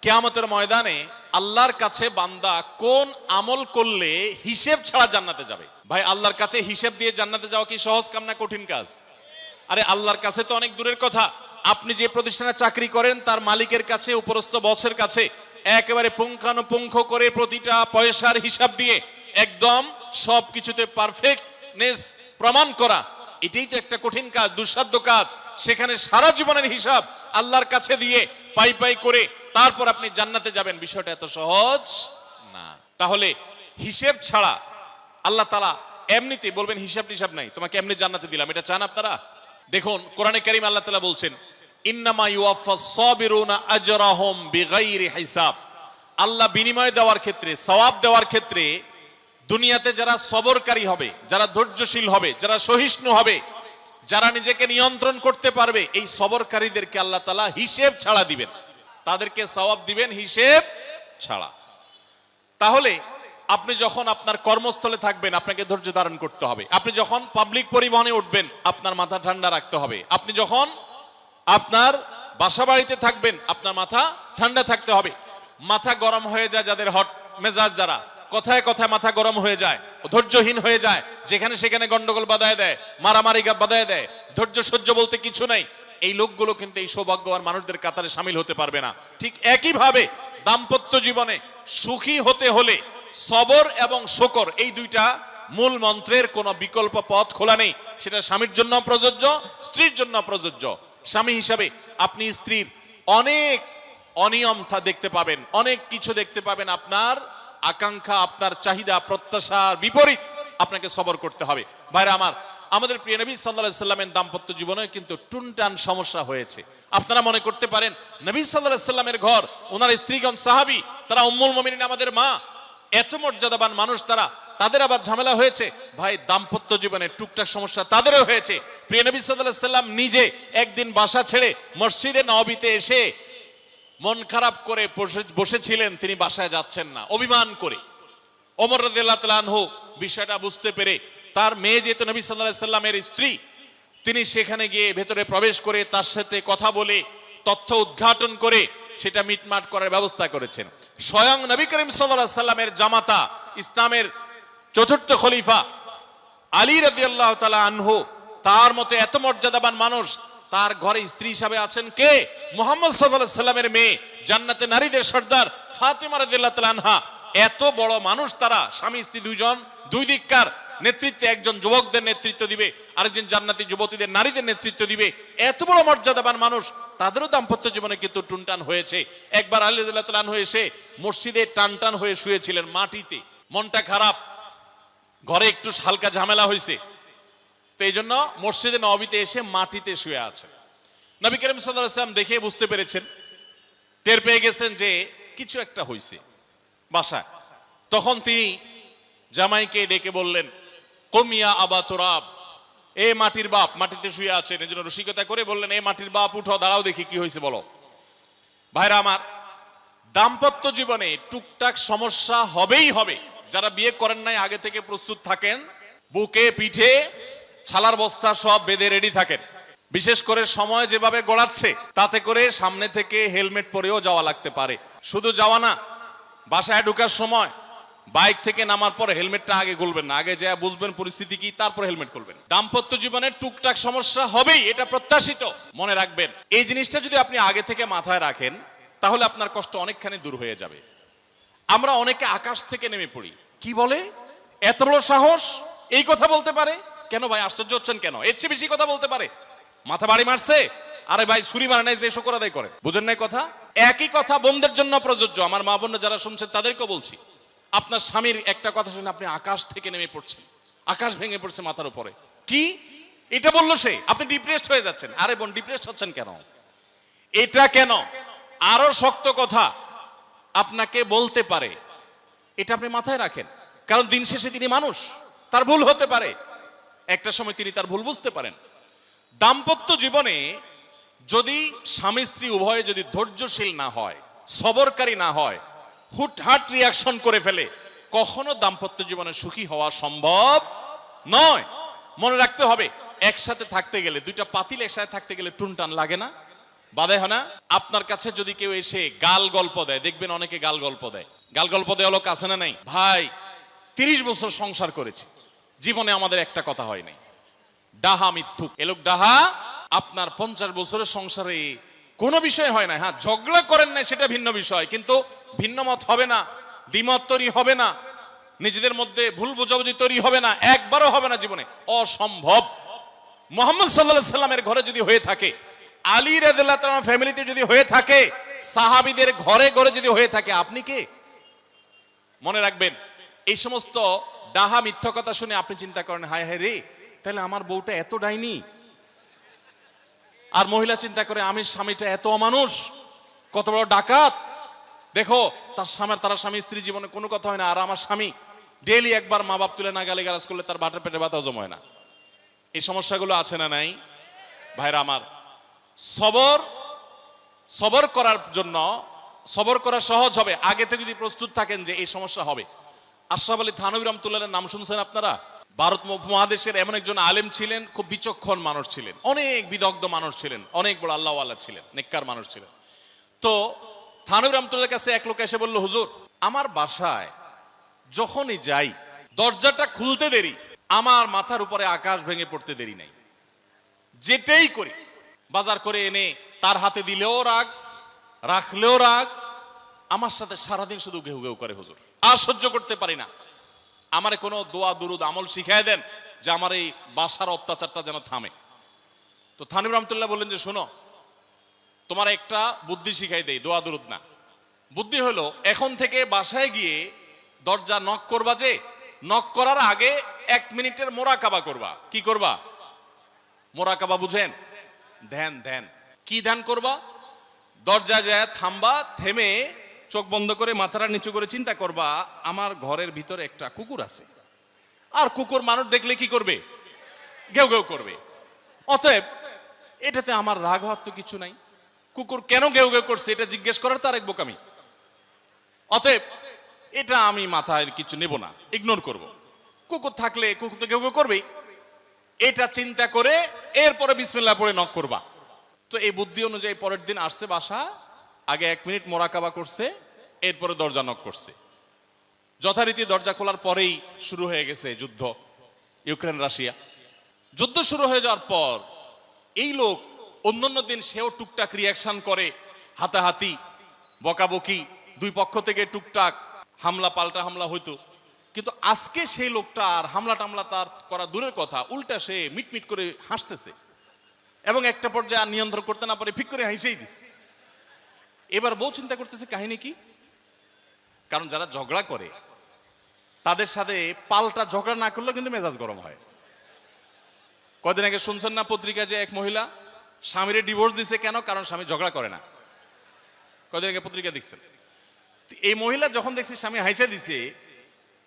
কিয়ামতের ময়দানে আল্লাহর কাছে বান্দা কোন আমল করলে হিসেব ছাড়া জান্নাতে যাবে? ভাই, আল্লাহর কাছে হিসেব দিয়ে জান্নাতে যাওয়া কি সহজ কাম না কঠিন কাজ? আরে আল্লাহর কাছে তো অনেক দূরের কথা। আপনি যে প্রতিষ্ঠানে চাকরি করেন তার মালিকের কাছে, উপরস্থ বসের কাছে একেবারে পুঙ্খানুপুঙ্খ করে প্রতিটা পয়সার হিসাব দিয়ে একদম সবকিছুতে পারফেক্টনেস প্রমাণ করা, এটাই তো একটা কঠিন কাজ, দুঃসাধ্য কাজ। সেখানে সারা জীবনের হিসাব আল্লাহর কাছে দিয়ে পাই পাই করে তারপর আপনি জান্নাতে যাবেন, বিষয়টা এত সহজ না। তাহলে হিসেব ছাড়া আল্লাহ তাআলা এমনিতে বলবেন হিসাব টিসাব নাই, তোমাকে এমনি জান্নাতে দিলাম, এটা চান আপনারা? দেখুন কোরআনে কারীম আল্লাহ তাআলা বলছেন ইন্নামা ইউওয়াফাস সাবিরুনা আজরাহুম বিগাইরি হিসাব। আল্লাহ বিনিময় দেওয়ার ক্ষেত্রে, সওয়াব দেওয়ার ক্ষেত্রে দুনিয়াতে যারা সবরকারী হবে, যারা ধৈর্যশীল হবে, যারা সহিষ্ণু হবে, যারা নিজেকে নিয়ন্ত্রণ করতে পারবে, এই সবরকারীদেরকে আল্লাহ তাআলা হিসেব ছাড়া দিবেন, তাদেরকে সওয়াব দিবেন হিসেব ছাড়া। তাহলে আপনি যখন আপনার কর্মস্থলে থাকবেন আপনাকে ধৈর্য ধারণ করতে হবে। আপনি যখন পাবলিক পরিবহনে উঠবেন আপনার মাথা ঠান্ডা রাখতে হবে। আপনি যখন আপনার বাসা বাড়িতে থাকবেন আপনার মাথা ঠান্ডা থাকতে হবে। মাথা গরম হয়ে যায় যাদের, হট মেজাজ যারা, কথায় কথায় মাথা গরম হয়ে যায়, ধৈর্যহীন হয়ে যায়, যেখানে সেখানে গন্ডগোল বাধায় দেয়, মারামারি বাধায় দেয়, ধৈর্য সহ্য বলতে কিছু নাই, এই লোকগুলো কিন্তু এই সৌভাগ্যবান মানুষদের কাতারে শামিল হতে পারবে না। ঠিক একইভাবে দাম্পত্য জীবনে সুখী হতে হলে সবর এবং শুকর, এই দুইটা মূল মন্ত্রের কোনো বিকল্প পথ খোলা নেই। সেটা স্বামীর জন্য প্রযোজ্য, স্ত্রীর জন্য প্রযোজ্য। স্বামী হিসাবে আপনি স্ত্রীর অনেক অনিয়ম দেখতে পাবেন, অনেক কিছু দেখতে পাবেন, আপনার আকাঙ্ক্ষা, আপনার চাহিদা, প্রত্যাশার বিপরীত, আপনাকে সবর করতে হবে। ভাইরা আমার, আমাদের প্রিয় নবী সাল্লাল্লাহু আলাইহি সাল্লামের দাম্পত্য জীবনে কিন্তু টুনটান সমস্যা হয়েছে। আপনারা মনে করতে পারেন নবী সাল্লাল্লাহু আলাইহি সাল্লামের ঘর, ওনার স্ত্রীগণ সাহাবী, তারা উম্মুল মুমিনিন আমাদের মা, এত মর্যাদাবান মানুষ তারা, তাদের আবার ঝামেলা হয়েছে। ভাই, দাম্পত্য জীবনে টুকটাক সমস্যা তাদেরও হয়েছে। প্রিয় নবী সাল্লাল্লাহু আলাইহি সাল্লাম নিজে একদিন বাসা ছেড়ে মসজিদে নববীতে এসে মন খারাপ করে বসেছিলেন, তিনি বাসায় যাচ্ছেন না, অভিমান করে। ওমর রাদিয়াল্লাহু তাআলা আনহু বিষয়টা বুঝতে পেরে, তার মেয়ে যেহেতু নবী সাল্লাল্লাহু আলাইহি সাল্লামের স্ত্রী, তিনি সেখানে গিয়ে ভেতরে প্রবেশ করে তার সাথে কথা বলে তথ্য উদ্ঘাটন করে সেটা মিটমাট করার ব্যবস্থা করেছেন। স্বয়ং নবী করিম সাল্লাল্লাহু আলাইহি সাল্লামের জামাতা, ইসলামের চতুর্থ খলিফা আলী রাদিয়াল্লাহু তাআলা আনহু, তার মতো এত মর্যাদাবান মানুষ, তার ঘরে স্ত্রী হিসাবে আছেন কে? মুহাম্মদ সাল্লাল্লাহু আলাইহি সাল্লামের মেয়ে, জান্নাতে নারীদের সর্দার ফাতিমা রাদিয়াল্লাহু তাআলা আনহা। এত বড় মানুষ তারা, স্বামী স্ত্রী দুইজন, দুই দিককার নেতৃত্বে, একজন যুবকদের নেতৃত্ব দিবে, আরেকজন জান্নাতি যুবতীদের, নারীদের নেতৃত্ব দিবে। এত বড় মর্যাদাবান মানুষ, তাদেরও দাম্পত্য জীবনে কিন্তু টুনটান হয়েছে। একবার আলী রাদিয়াল্লাহু তাআলা আনহু এসে মসজিদে টানটান হয়ে শুয়েছিলেন মাটিতে, মনটা খারাপ, ঘরে একটু হালকা ঝামেলা হয়েছে, তো এই জন্য মসজিদে নববীতে এসে মাটিতে শুয়ে আছেন। নবী করিম সাল্লাল্লাহু আলাইহি ওয়াসাল্লাম দেখে বুঝতে পেরেছেন, টের পেয়ে গেছেন যে কিছু একটা হয়েছে বাসায়। তখন তিনি জামাইকে ডেকে বললেন, কুমিয়া আবা তুরাব, এ মাটির বাপ, মাটিতে শুয়ে আছেন, এজন্য রসিকতা করে বললেন, এ মাটির বাপ উঠো, দাঁড়াও দেখি কি হয়েছে বলো। ভাইরা আমার, দাম্পত্য জীবনে টুকটাক সমস্যা হবেই হবে। যারা বিয়ে করেন নাই আগে থেকে প্রস্তুত থাকেন, বুকে পিঠে ছালার বস্তা সব বেঁধে রেডি থাকেন। বিশেষ করে সময় যেভাবে গড়াচ্ছে, তাতে করে সামনে থেকে হেলমেট পরেও যাওয়া লাগতে পারে। শুধু যাওয়া না, বাসায় ঢোকার সময় বাইক থেকে নামার পর হেলমেটটা আগে খুলবেন না, আগে যা বুঝবেন পরিস্থিতি কি, তারপর হেলমেট খুলবেন। দাম্পত্য জীবনে টুকটাক সমস্যা হবেই, এটা প্রত্যাশিত, মনে রাখবেন। এই জিনিসটা যদি আপনি আগে থেকে মাথায় রাখেন তাহলে আপনার কষ্ট অনেকখানি দূর হয়ে যাবে। আমরা অনেকে আকাশ থেকে নেমে পড়ি, কি বলে, এত বড় সাহস, এই কথা বলতে পারে কেন? ভাই আশ্চর্য হচ্ছেন কেন? এর চেয়ে বেশি কথা বলতে পারে, মাথা বাড়ি মারছে, আরে ভাই ছুরি মারা নাই যে শুকর আদায় করে, বুঝেন নাই কথা? একই কথা বোনদের জন্য প্রযোজ্য। আমার মা বোন যারা শুনছেন তাদেরকেও বলছি, আপনার স্বামীর একটা কথা শুনে আপনি আকাশ থেকে নেমে পড়ছেন, আকাশ ভেঙে পড়ছে মাথার উপরে, কি এটা বললো সে, আপনি ডিপ্রেসড হয়ে যাচ্ছেন। আরে বোন, ডিপ্রেসড হচ্ছেন কেন? এটা কেন? আরো শক্ত কথা আপনাকে বলতে পারে, এটা আপনি মাথায় রাখেন, কারণ দিন শেষে তিনি মানুষ, তার ভুল হতে পারে, একটা সময় তিনি তার ভুল বুঝতে পারেন। দাম্পত্য জীবনে যদি স্বামী স্ত্রী উভয়ে যদি ধৈর্যশীল না হয়, সবরকারী না হয়, হুটহাট রিয়াকশন করে ফেলে, কখনো দাম্পত্য জীবনে সুখী হওয়া সম্ভব নয়। মনে রাখতে হবে, একসাথে থাকতে গেলে, দুইটা পাতিল একসাথে থাকতে গেলে টুনটান লাগে না? বাধে হয় না? আপনার কাছে যদি কেউ এসে গাল গল্প দেয়, দেখবেন অনেকে গাল গল্প দেয়। গাল গল্প দেওয়া লোক আছে না নাই? ভাই 30 বছর সংসার করেছি, জীবনে আমাদের একটা কথা হয় নাই। ডাহা মিথ্যুক, এ লোক ডাহা। আপনার 50 বছরের সংসারে কোনো বিষয় হয় না। হ্যাঁ, ঝগড়া করেন না সেটা ভিন্ন বিষয়, কিন্তু ভিন্ন মত হবে না, দ্বিমত তৈরি হবে না, নিজেদের মধ্যে ভুল বোঝাবুঝি তৈরি হবে না, একবারও হবে না জীবনে, অসম্ভব। মুহাম্মদ সাল্লাল্লাহু আলাইহি সাল্লামের ঘরে যদি হয়ে থাকে, আলী রাদিয়াল্লাহু তাআলা ফ্যামিলিতে যদি হয়ে থাকে, সাহাবীদের ঘরে ঘরে যদি হয়ে থাকে, আপনি কে? মনে রাখবেন, এই সমস্ত ডাহা মিথ্যা কথা শুনে আপনি চিন্তা করেন, হায় হায় রে, তাহলে আমার বউটা এত ডাইনি। আর মহিলা চিন্তা করে, আমি স্বামীটা এত অমানুষ, কত বড় ডাকাত। দেখো তার স্বামী স্ত্রী জীবনে কোনো কথা হয় না, আর আমার স্বামী ডেইলি একবার মা বাপ তুলে না গালি গালাজ করলে তার বাটের পেটে ব্যথা হজম হয় না। এই সমস্যাগুলো আছে না নাই? ভাইরা আমার, সবর করার জন্য, সবর করা সহজ হবে আগে থেকে যদি প্রস্তুত থাকেন যে এই সমস্যা হবে। আশরাফ আলী থানভী রাহমাতুল্লাহর নাম শুনছেন আপনারা? ভারত উপমহাদেশের এমন একজন আলেম ছিলেন, খুব বিচক্ষণ মানুষ ছিলেন, অনেক বিদগ্ধ মানুষ ছিলেন, অনেক বড় আল্লাহওয়ালা ছিলেন, নেককার মানুষ ছিলেন। তো থানভী রাহমাতুল্লাহর কাছে এক লোক এসে বলল, হুজুর, আমার বাসায় যখনই যাই দরজাটা খুলতে দেরি, আমার মাথার উপরে আকাশ ভেঙে পড়তে দেরি নাই। যেটাই করি, বাজার করে এনে তার হাতে দিলেও রাগ, রাখলেও রাগ, আমার সাথে সারাদিন শুধু ঘেউ ঘেউ করে হুজুর, আর সহ্য করতে পারি না। আমারে কোনো দোয়া দুরুদ আমল শিখায় দেন যে আমার এই বাসার অত্যাচারটা যেন থামে। তো থানভী রাহমাতুল্লাহ বললেন যে, শোনো, তোমার একটা বুদ্ধি শিখাই দেই, দোয়া দুরুদ না। বুদ্ধি হলো, এখন থেকে বাসায় গিয়ে দরজা নক করবা, যে নক করার আগে 1 মিনিটের মোরাকাবা করবা। কি করবা? মোরাকাবা বুঝেন? ধ্যান। ধ্যান কি ধ্যান করবা? দরজা যায় থামবা, থেমে চোখ বন্ধ করে মাথাটা নিচু করে চিন্তা করবা, আমার ঘরের ভিতরে একটা কুকুর আছে, আর কুকুর মানুষ দেখলে কি করবে? ঘেউ ঘেউ করবে। অতএব এটাতে আমার রাগ হওয়ার তো কিছু নাই, কুকুর কেন ঘেউ ঘেউ করছে এটা জিজ্ঞেস করার তার এক বোকামি। অতএব এটা আমি মাথায় কিছু নেব না, ইগনোর করব। কুকুর থাকলে কুকুর তো ঘেউ ঘেউ করবেই, এটা চিন্তা করে এরপরে বিসমিল্লাহ পড়ে নক করবা। তো এই বুদ্ধি অনুযায়ী পরের দিন আসছে বাসা, আগে 1 মিনিট মোরাকাবা করছে, এরপরে দরজা নক করছে। যথারীতি দরজা খোলার পরেই শুরু হয়ে গেছে যুদ্ধ, ইউক্রেন রাশিয়া। যুদ্ধ শুরু হয়ে যাওয়ার পর এই লোক অন্যান্য দিন সেও টুকটাক রিয়াকশন করে, হাতাহাতি, বকাবকি, দুই পক্ষ থেকে টুকটাক হামলা পাল্টা হামলা হইতো। কিন্তু আজকে সেই লোকটা আর হামলা টামলা তার করা দূরের কথা, উল্টা সে মিটমিট করে হাসতেছে, এবং একটা পর্যায়ে আর নিয়ন্ত্রণ করতে না পারে ফিক করে হাসেই দিচ্ছে। এবার বউ চিন্তা করতেছে কাহিনী কি, কারণ যারা ঝগড়া করে তাদের সাথে পাল্টা ঝগড়া না করলেও কিন্তু মেজাজ গরম হয়। কদিন আগে শুনছেন না পত্রিকায় যে এক মহিলা স্বামীরে ডিভোর্স দিছে, কেন? কারণ স্বামী ঝগড়া করে না। কদিন আগে পত্রিকা দেখছেন। এই মহিলা যখন দেখছে স্বামী হাইসা দিছে,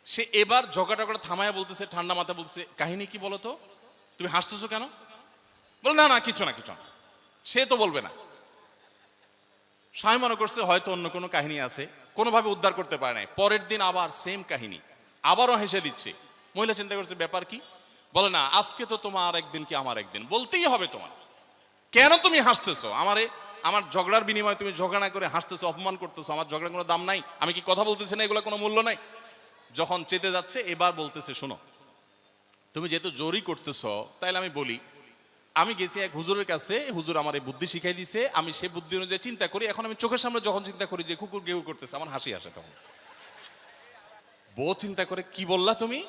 সে এবার ঝগড়া করে থামায়া বলতেছে, ঠান্ডা মাথা বলছে, কাহিনী কি বলো তো, তুমি হাসতেছো কেন? বল না না কিছু না, কিছু না। সে তো বলবে না। স্বামী মনে করছে হয়তো অন্য কোনো কাহিনী আছে, কোনোভাবে উদ্ধার করতে পারে নাই। পরের দিন আবার সেম কাহিনী, আবারও হেসে দিচ্ছে। মহিলা চিন্তা করছে ব্যাপার কি, বলে না আজকে তো তোমার একদিন কি আমার একদিন, বলতেই হবে তোমার। কেন তুমি হাসতেছো? আমার ঝগড়ার বিনিময়ে তুমি ঝগড়া না করে হাসতেছো, অপমান করতেছো। আমার ঝগড়ার কোনো দাম নাই, আমি কি কথা বলতেছি না, এগুলো কোনো মূল্য নাই। যখন চেতে যাচ্ছে এবার বলতেছে, শোনো, তুমি যেহেতু জোরই করতেছো, তাইলে আমি বলি, আমি গেছি এক হুজুরের কাছে, হুজুর আমার এই বুদ্ধি শিখাই দিছে, আমি সেই বুদ্ধি অনুযায়ী চিন্তা করি। এখন আমি চোখের সামনে যখন চিন্তা করি যে কুকুর গেউ করতেছে, আমার হাসি আসে। তখন বউ চিন্তা করে, কি বললা তুমি?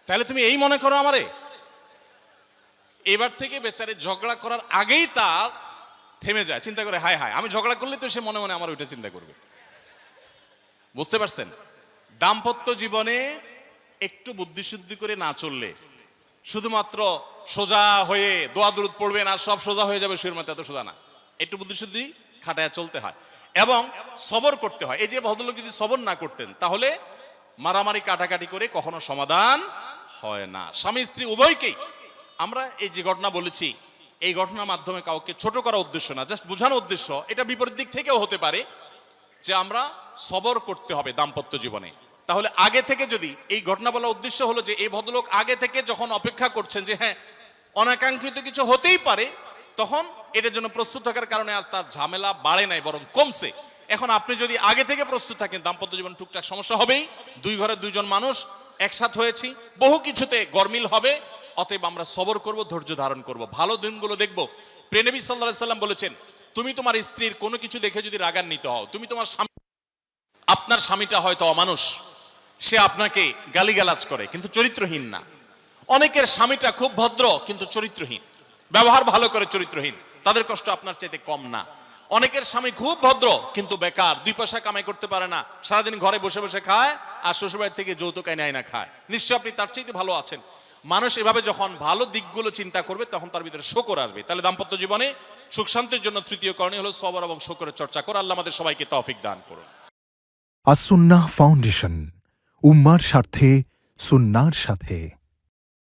তাহলে তুমি এই মনে করো আমারে? এবার থেকে বেচারে ঝগড়া করার আগেই তার থেমে যায়, চিন্তা করে হায় হায়, আমি ঝগড়া করলে তো সে মনে মনে আমার ওইটা চিন্তা করবে। বুঝতে পারছেন? দাম্পত্য জীবনে একটু বুদ্ধিশুদ্ধি করে না চললে, শুধুমাত্র সোজা হয়ে দোয়া দুরুদ পড়বেন আর সব সোজা হয়ে যাবে, শুয়ের মতো, এত সোজা না। একটু বুদ্ধিশুদ্ধি খাটায় চলতে হয় এবং সবর করতে হয়। এই যে ভদ্রলোক যদি সবর না করতেন, তাহলে মারামারি কাটাকাটি করে কখনো সমাধান হয় না। স্বামী স্ত্রী উভয়কেই আমরা এই যে ঘটনা বলেছি, এই ঘটনার মাধ্যমে কাউকে ছোট করা উদ্দেশ্য না, জাস্ট বোঝানোর উদ্দেশ্য। এটা বিপরীত দিক থেকেও হতে পারে যে আমরা সবর করতে হবে দাম্পত্য জীবনে। তাহলে আগে থেকে, যদি এই ঘটনা বলার উদ্দেশ্য হলো যে এই ভদ্রলোক আগে থেকে যখন অপেক্ষা করছেন যে হ্যাঁ অনাকাঙ্ক্ষিত কিছু হতেই পারে, তখন এটার জন্য প্রস্তুত থাকার কারণে আর তার ঝামেলা বাড়ে নাই, বরং কমছে। এখন আপনি যদি আগে থেকে প্রস্তুত থাকেন, দাম্পত্য জীবন টুকটাক সমস্যা হবেই, দুই ঘরে দুইজন মানুষ একসাথে হয়েছি, বহু কিছুতে গরমিল হবে। অতএব আমরা সবর করব, ধৈর্য ধারণ করব, ভালো দিনগুলো দেখব। প্রিয় নবী সাল্লাল্লাহু আলাইহি সাল্লাম বলেছেন, তুমি তোমার স্ত্রীর কোনো কিছু দেখে যদি রাগান্বিত হও, তুমি তোমার আপনার স্বামীটা হয়তো অমানুষ, সে আপনাকে গালিগালাজ করে কিন্তু চরিত্রহীন না। অনেকের স্বামীটা খুব ভদ্র কিন্তু চরিত্রহীন, ব্যবহার ভালো করে চরিত্রহীন, তাদের কষ্ট আপনার চাইতে কম না। অনেকের স্বামী খুব ভদ্র কিন্তু বেকার, দুই পয়সা কামাই করতে পারে না, সারাদিন ঘরে বসে বসে খায় আর শ্বশুরবাড়ি থেকে যৌতুক এনে আইনা খায়, নিশ্চয় আপনি তার চাইতে ভালো আছেন। মানুষ এভাবে যখন ভালো দিকগুলো চিন্তা করবে তখন তার ভিতরে শকর আসবে। তাহলে দাম্পত্য জীবনে সুখ শান্তির জন্য তৃতীয় করণীয় হলো সবর এবং শকরের চর্চা করা। আল্লাহ আমাদের সবাইকে তৌফিক দান করুন। আস-সুন্নাহ ফাউন্ডেশন, উম্মার স্বার্থে সুন্নাহর সাথে।